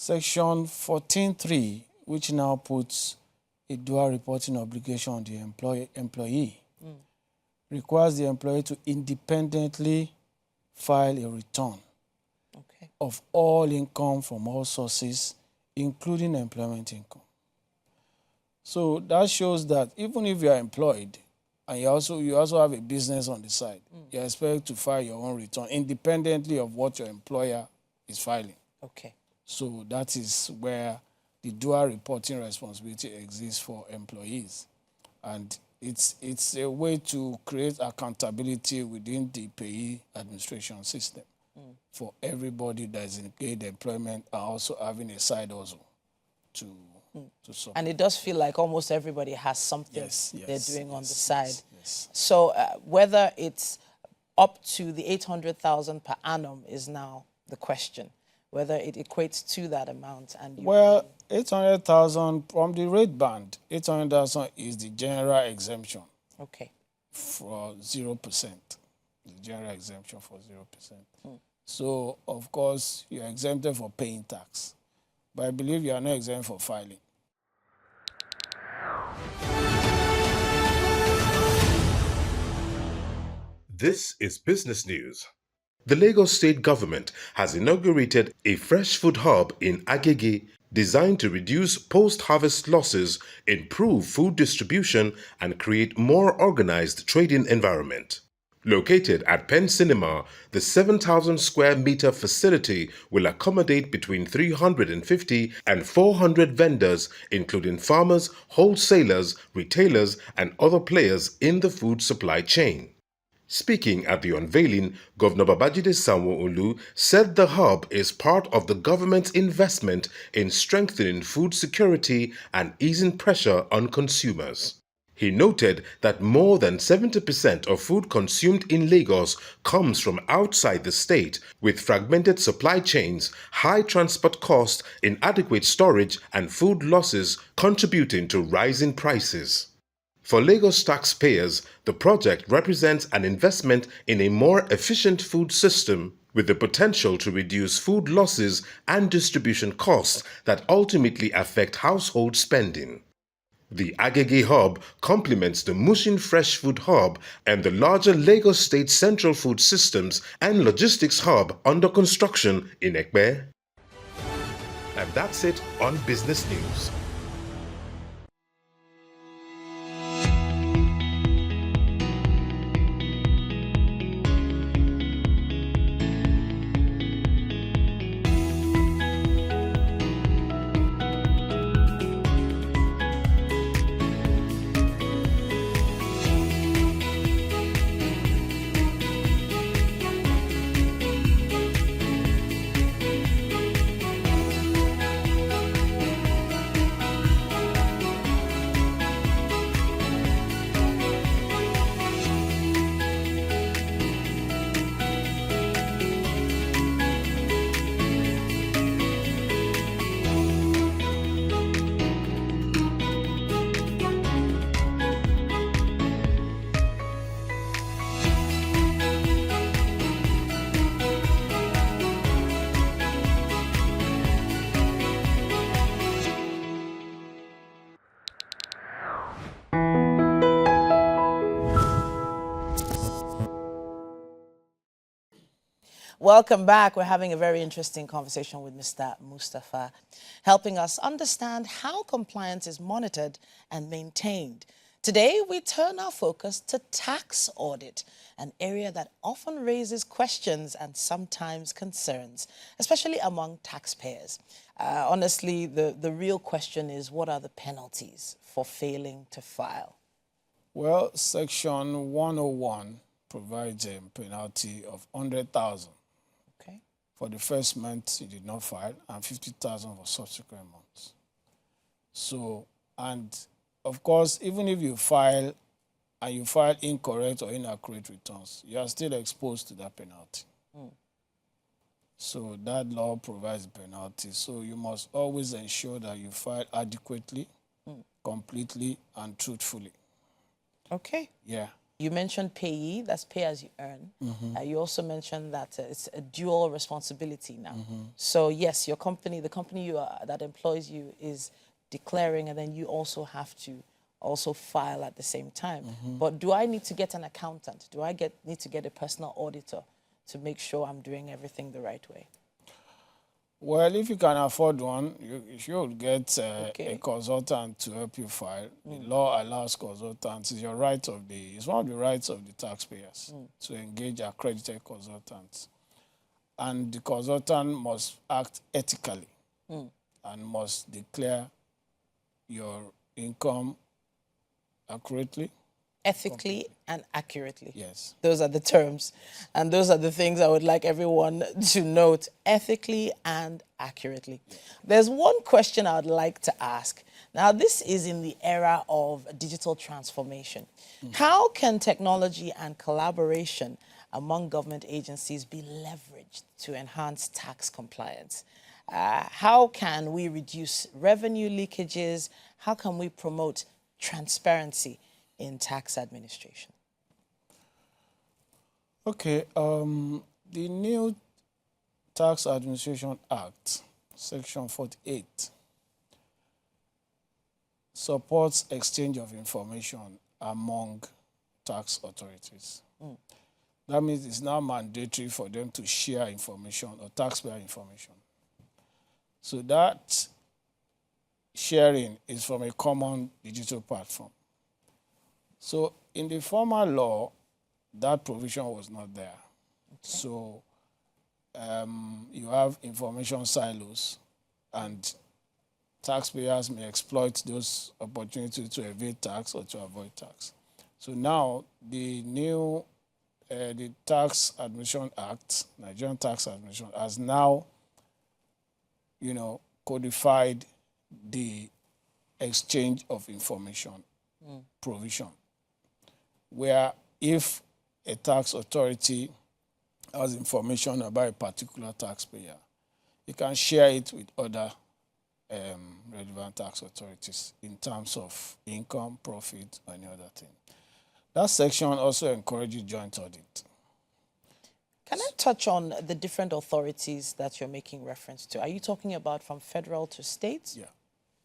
Section 14.3, which now puts a dual reporting obligation on the employee, requires the employee to independently file a return of all income from all sources, including employment income. So that shows that even if you are employed and you also have a business on the side, you're expected to file your own return independently of what your employer is filing. Okay. So that is where the dual reporting responsibility exists for employees. And it's a way to create accountability within the payee administration system for everybody that is in paid employment and also having a side hustle to support. And it does feel like almost everybody has something they're doing on the side. So whether it's up to the 800,000 per annum is now the question, whether it equates to that amount. And well, 800,000 from the rate band, 800,000 is the general exemption. Okay. For 0%, the general exemption for 0%. So, of course, you're exempted for paying tax, but I believe you are not exempt for filing. This is business news. The Lagos State government has inaugurated a fresh food hub in Agege designed to reduce post-harvest losses, improve food distribution, and create more organized trading environment. Located at Penn Cinema, the 7,000 square meter facility will accommodate between 350 and 400 vendors, including farmers, wholesalers, retailers, and other players in the food supply chain. Speaking at the unveiling, Governor Babajide Sanwo-Olu said the hub is part of the government's investment in strengthening food security and easing pressure on consumers. He noted that more than 70% of food consumed in Lagos comes from outside the state, with fragmented supply chains, high transport costs, inadequate storage, and food losses contributing to rising prices. For Lagos taxpayers, the project represents an investment in a more efficient food system with the potential to reduce food losses and distribution costs that ultimately affect household spending. The Agege Hub complements the Mushin Fresh Food Hub and the larger Lagos State Central Food Systems and Logistics Hub under construction in Ekpe. And that's it on Business News. Welcome back. We're having a very interesting conversation with Mr. Mustapha, helping us understand how compliance is monitored and maintained. Today, we turn our focus to tax audit, an area that often raises questions and sometimes concerns, especially among taxpayers. Honestly, the real question is, what are the penalties for failing to file? Well, Section 101 provides a penalty of 100,000 for the first month you did not file and 50,000 for subsequent months. So, and of course, even if you file and you file incorrect or inaccurate returns, you are still exposed to that penalty. So that law provides penalty. So you must always ensure that you file adequately, completely, and truthfully. Okay. Yeah. You mentioned payee, that's pay as you earn. You also mentioned that it's a dual responsibility now. So yes, your company, the company that employs you is declaring, and then you also have to also file at the same time. But do I need to get an accountant? Do I need to get a personal auditor to make sure I'm doing everything the right way? Well, if you can afford one, you should get a consultant to help you file. The law allows consultants. It's it's one of the rights of the taxpayers to engage accredited consultants. And the consultant must act ethically and must declare your income accurately. Ethically and accurately. Yes. Those are the terms. And those are the things I would like everyone to note, ethically and accurately. There's one question I would like to ask. Now, this is in the era of digital transformation. How can technology and collaboration among government agencies be leveraged to enhance tax compliance? How can we reduce revenue leakages? How can we promote transparency in tax administration? Okay, the new Tax Administration Act, Section 48, supports exchange of information among tax authorities. That means it's now mandatory for them to share information or taxpayer information. So that sharing is from a common digital platform. So in the former law, that provision was not there. So you have information silos, and taxpayers may exploit those opportunities to evade tax or to avoid tax. So now the new the Tax Administration Act, Nigerian Tax Administration, has now, codified the exchange of information provision, where if a tax authority has information about a particular taxpayer, you can share it with other relevant tax authorities in terms of income, profit, or any other thing. That section also encourages joint audit. Can I touch on the different authorities that you're making reference to? Are you talking about from federal to state? Yeah.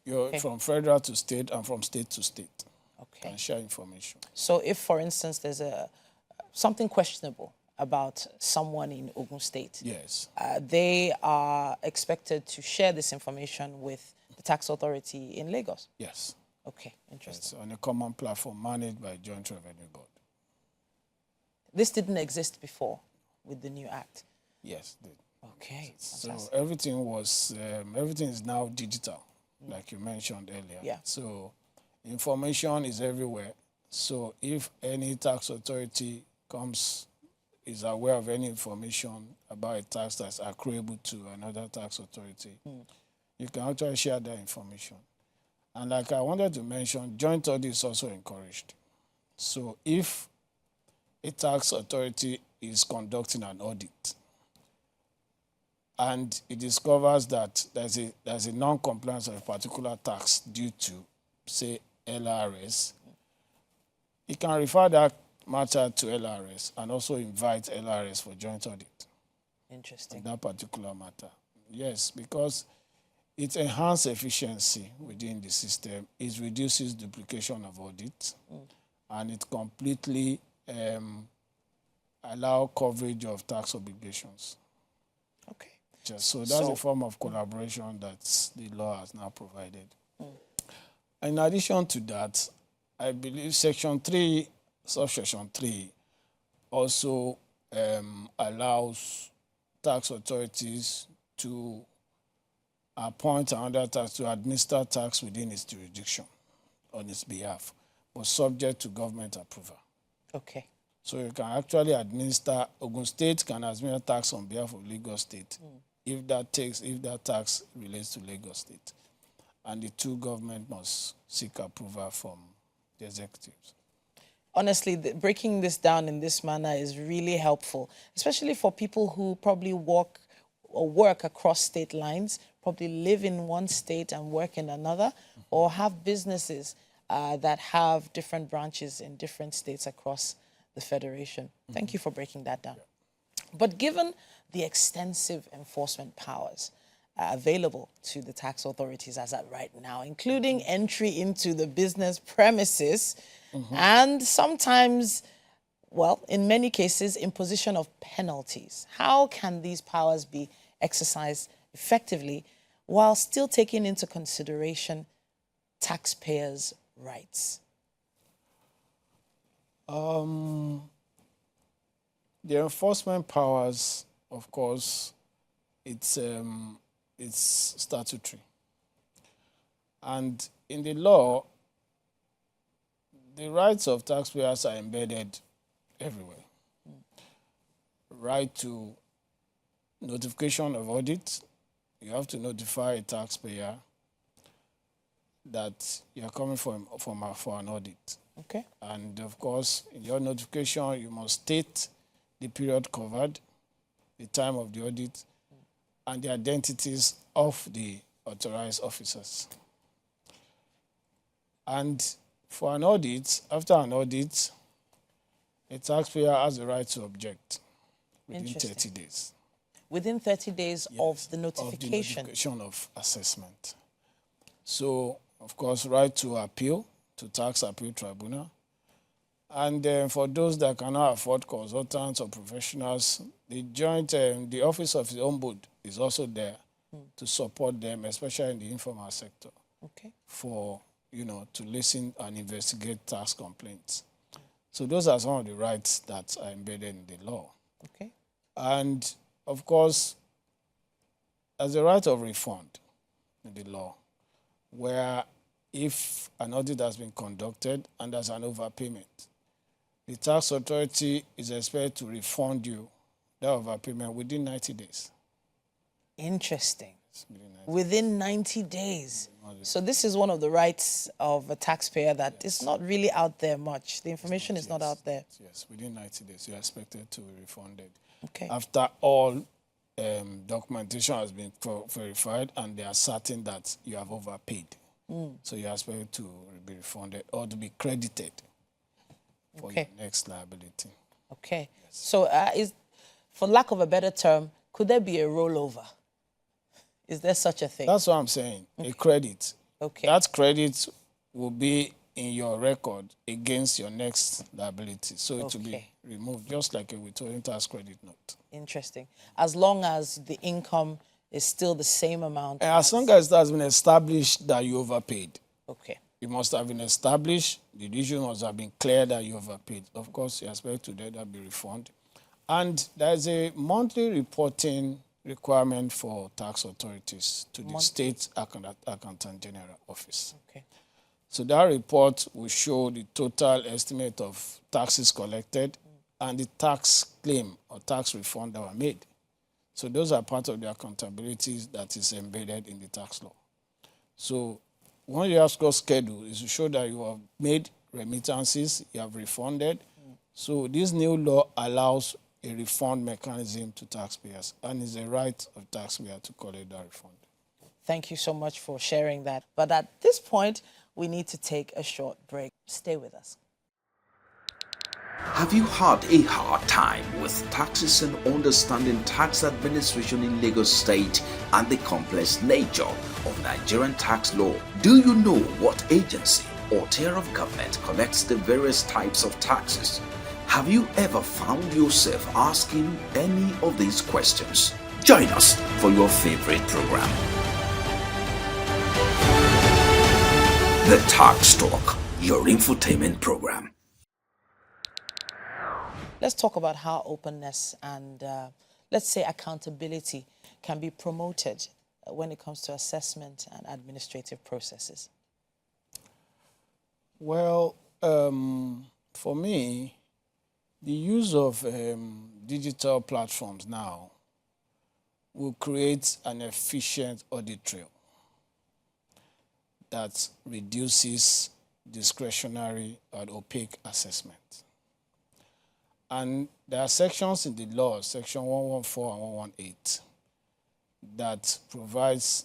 You're from federal to state and from state to state. Okay. And share information. So if, for instance, there's something questionable about someone in Ogun State, yes, they are expected to share this information with the tax authority in Lagos? Yes. Okay, interesting. Yes, on a common platform managed by Joint Revenue Board. This didn't exist before with the new act? Yes. Okay, so fantastic. everything is now digital, like you mentioned earlier. Yeah. So information is everywhere. So if any tax authority is aware of any information about a tax that's accruable to another tax authority, you can actually share that information. And like I wanted to mention, joint audit is also encouraged. So if a tax authority is conducting an audit and it discovers that there's a non-compliance of a particular tax due to, say, LRS, it can refer that matter to LRS and also invite LRS for joint audit. Interesting. On that particular matter. Yes, because it enhances efficiency within the system, it reduces duplication of audit, and it completely allows coverage of tax obligations. Okay. So that's a form of collaboration that the law has now provided. In addition to that, I believe Section 3, Subsection 3, also allows tax authorities to appoint another tax to administer tax within its jurisdiction on its behalf, but subject to government approval. Okay. So you can actually administer, Ogun State can administer tax on behalf of Lagos State if that tax relates to Lagos State. And the two governments must seek approval from the executives. Honestly, breaking this down in this manner is really helpful, especially for people who probably work across state lines, probably live in one state and work in another, or have businesses that have different branches in different states across the Federation. Thank you for breaking that down. But given the extensive enforcement powers available to the tax authorities as at right now, including entry into the business premises and sometimes, well, in many cases, imposition of penalties, how can these powers be exercised effectively while still taking into consideration taxpayers' rights? The enforcement powers, of course, it's statutory. And in the law, the rights of taxpayers are embedded everywhere. Right to notification of audit. You have to notify a taxpayer that you are coming for an audit. Okay. And of course, in your notification, you must state the period covered, the time of the audit, and the identities of the authorized officers. And for an audit, after an audit, a taxpayer has the right to object within 30 days. Within 30 days of the notification? Of the notification of assessment. So, of course, right to appeal to tax appeal tribunal. And for those that cannot afford consultants or professionals, the Office of the Ombudsman is also there to support them, especially in the informal sector, for, to listen and investigate tax complaints. So those are some of the rights that are embedded in the law. Okay. And, of course, as a right of refund in the law, where if an audit has been conducted and there's an overpayment, the tax authority is expected to refund you that overpayment within 90 days. Interesting. Within 90 days. So this is one of the rights of a taxpayer that is not really out there much. The information is not out there. Yes, within 90 days, you're expected to be refunded. Okay. After all documentation has been verified and they are certain that you have overpaid. So you're expected to be refunded or to be credited for your next liability. Okay. Yes. So for lack of a better term, could there be a rollover? Is there such a thing? That's what I'm saying, a credit. Okay. That credit will be in your record against your next liability. So it will be removed, just like a withholding tax credit note. Interesting. As long as the income is still the same amount. And as long as it has been established that you overpaid. Okay. It must have been established, the issue must have been clear that you overpaid. Of course, you expect to that be refunded. And there's a monthly reporting requirement for tax authorities to the State Accountant General Office. Okay. So that report will show the total estimate of taxes collected and the tax claim or tax refund that were made. So those are part of the accountability that is embedded in the tax law. So when you have cost schedule, is to show that you have made remittances, you have refunded. So this new law allows a refund mechanism to taxpayers, and it's a right of taxpayer to collect that refund. Thank you so much for sharing that. But at this point, we need to take a short break. Stay with us. Have you had a hard time with taxes and understanding tax administration in Lagos State and the complex nature of Nigerian tax law? Do you know what agency or tier of government collects the various types of taxes? Have you ever found yourself asking any of these questions? Join us for your favorite program, The Tax Talk, your infotainment program. Let's talk about how openness and, let's say, accountability can be promoted when it comes to assessment and administrative processes. Well, for me, the use of digital platforms now will create an efficient audit trail that reduces discretionary or opaque assessment. And there are sections in the law, section 114 and 118, that provides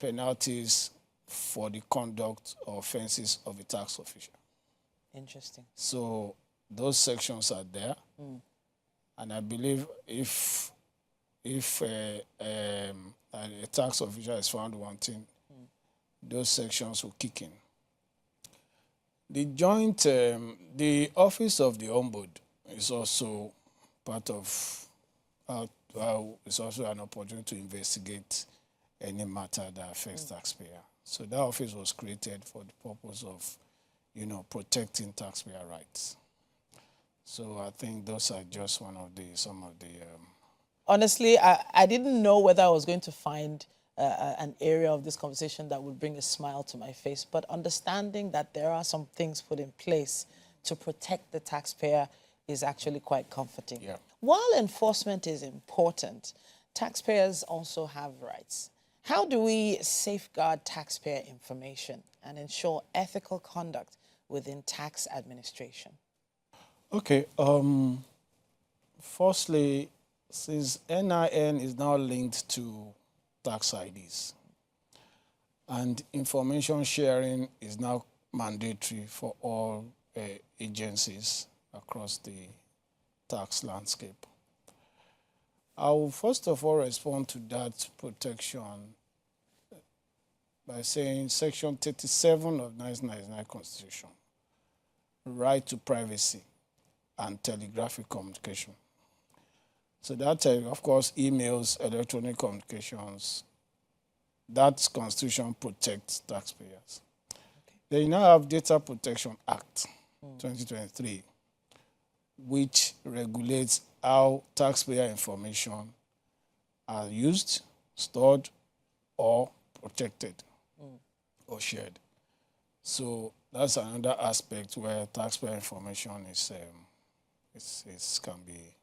penalties for the conduct or offenses of a tax official. Interesting. So those sections are there. And I believe if a tax official is found wanting, those sections will kick in. The office of the Ombud is also part of, it's also an opportunity to investigate any matter that affects taxpayer. So that office was created for the purpose of, protecting taxpayer rights. So I think those are just some of the. Honestly, I didn't know whether I was going to find an area of this conversation that would bring a smile to my face, but understanding that there are some things put in place to protect the taxpayer is actually quite comforting. Yeah. While enforcement is important, taxpayers also have rights. How do we safeguard taxpayer information and ensure ethical conduct within tax administration? Okay. Firstly, since NIN is now linked to tax IDs, and information sharing is now mandatory for all agencies across the tax landscape, I will first of all respond to that protection by saying Section 37 of 1999 Constitution, right to privacy and telegraphic communication. So that, of course, emails, electronic communications, that Constitution protects taxpayers. Okay. Then you now have Data Protection Act 2023, which regulates how taxpayer information are used, stored, or protected or shared. So that's another aspect where taxpayer information can be,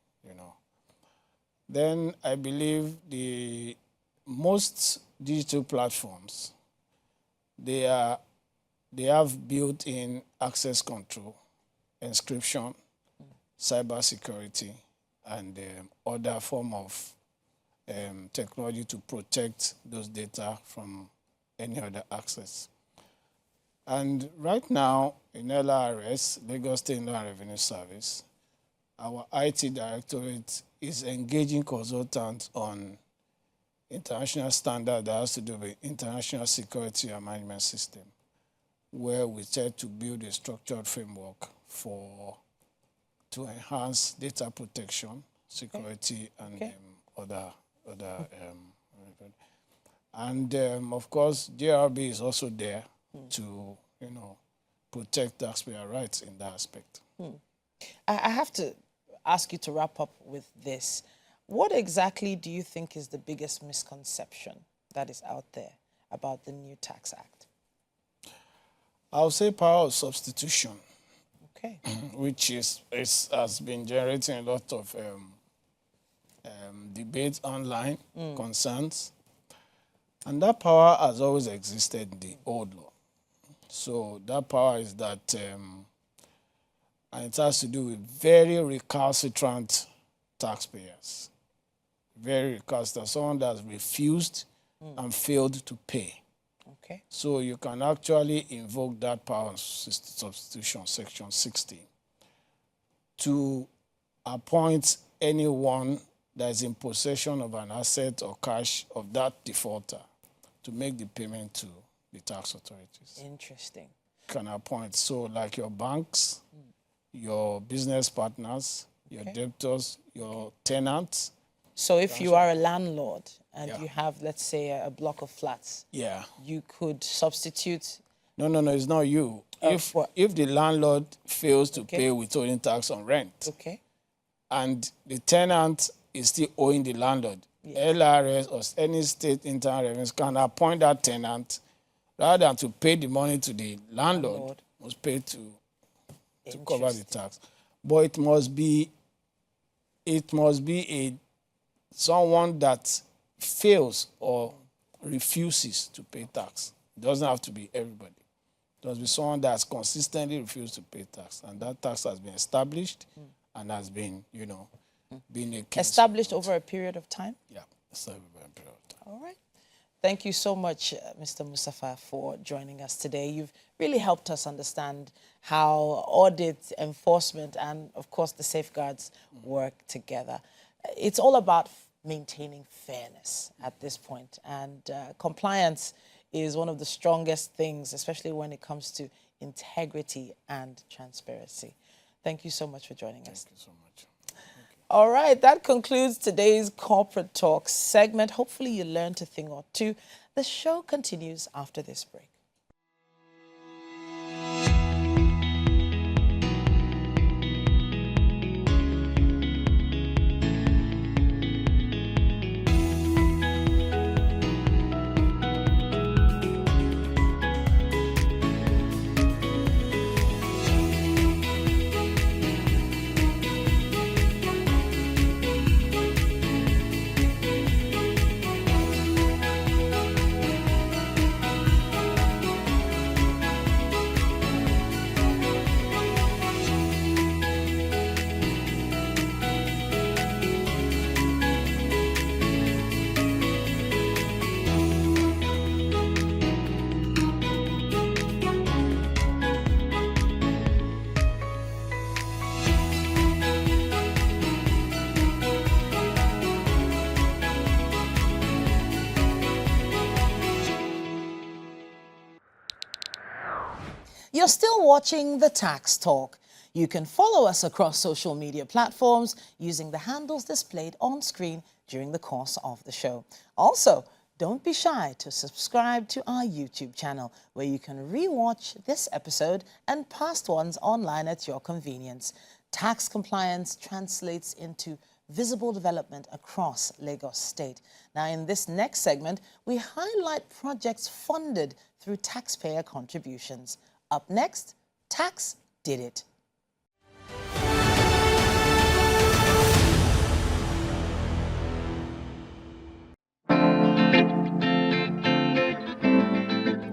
Then I believe most digital platforms, they have built-in access control, encryption, cybersecurity, and other form of technology to protect those data from any other access. And right now in LRS, Lagos State Inland Revenue Service, our IT directorate is engaging consultants on international standard that has to do with international security and management system, where we try to build a structured framework to enhance data protection, security, and other. Of course, JRB is also there to, protect taxpayer rights in that aspect. I have to ask you to wrap up with this. What exactly do you think is the biggest misconception that is out there about the new Tax Act? I'll say power of substitution. Okay. Which has been generating a lot of debate online, concerns. And that power has always existed in the old law. So that power is that, and it has to do with very recalcitrant taxpayers. Very recalcitrant, someone that's refused and failed to pay. Okay. So you can actually invoke that power of substitution, Section 60, to appoint anyone that is in possession of an asset or cash of that defaulter to make the payment to the tax authorities. Interesting. Can appoint, so like your banks, your business partners, your debtors, your tenants. So if you are a landlord and you have, let's say, a block of flats, you could substitute. No, it's not you. If the landlord fails to pay withholding tax on rent, and the tenant is still owing the landlord, LRS or any state internal revenues can appoint that tenant rather than to pay the money to the landlord must pay to cover the tax. But it must be someone that fails or refuses to pay tax. It doesn't have to be everybody. It must be someone that's consistently refused to pay tax, and that tax has been established and has been, been a case. Established over a period of time? Yeah, established over a period of time. All right. Thank you so much, Mr. Mustapha, for joining us today. You've really helped us understand how audit, enforcement, and, of course, the safeguards work together. It's all about maintaining fairness at this point, and compliance is one of the strongest things, especially when it comes to integrity and transparency. Thank you so much for joining us. Thank you so much. All right, that concludes today's Corporate Talk segment. Hopefully you learned a thing or two. The show continues after this break. You're still watching The Tax Talk. You can follow us across social media platforms using the handles displayed on screen during the course of the show. Also, don't be shy to subscribe to our YouTube channel, where you can re-watch this episode and past ones online at your convenience. Tax compliance translates into visible development across Lagos State. Now, in this next segment, we highlight projects funded through taxpayer contributions. Up next, Tax Did It.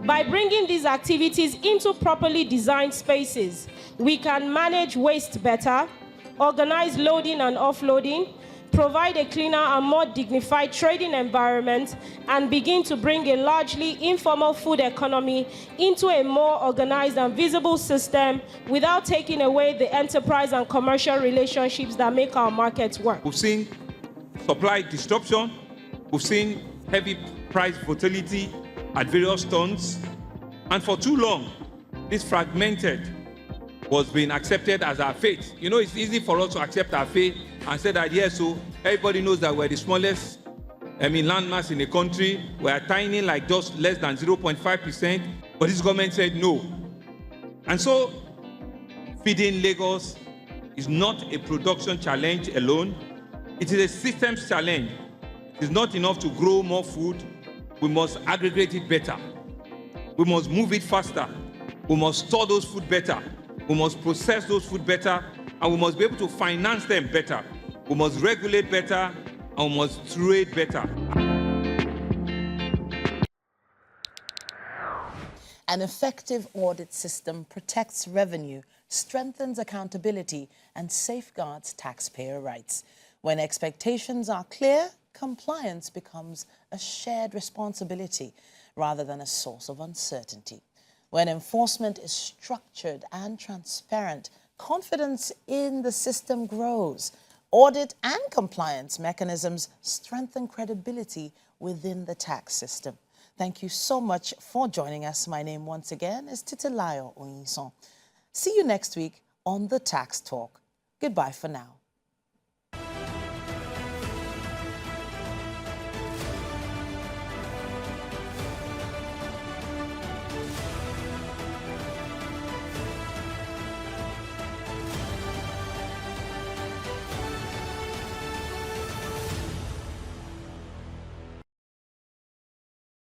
By bringing these activities into properly designed spaces, we can manage waste better, organize loading and offloading, provide a cleaner and more dignified trading environment, and begin to bring a largely informal food economy into a more organized and visible system without taking away the enterprise and commercial relationships that make our markets work. We've seen supply disruption, we've seen heavy price volatility at various turns, and for too long, this fragmented was being accepted as our fate. You know, it's easy for us to accept our fate and say that, yes, so everybody knows that we're the smallest, landmass in the country. We're tiny, like just less than 0.5%, but this government said no. And so, feeding Lagos is not a production challenge alone. It is a systems challenge. It is not enough to grow more food. We must aggregate it better. We must move it faster. We must store those food better. We must process those food better, and we must be able to finance them better. We must regulate better, and we must trade better. An effective audit system protects revenue, strengthens accountability, and safeguards taxpayer rights. When expectations are clear, compliance becomes a shared responsibility rather than a source of uncertainty. When enforcement is structured and transparent, confidence in the system grows. Audit and compliance mechanisms strengthen credibility within the tax system. Thank you so much for joining us. My name once again is Titilayo Oyinson. See you next week on The Tax Talk. Goodbye for now.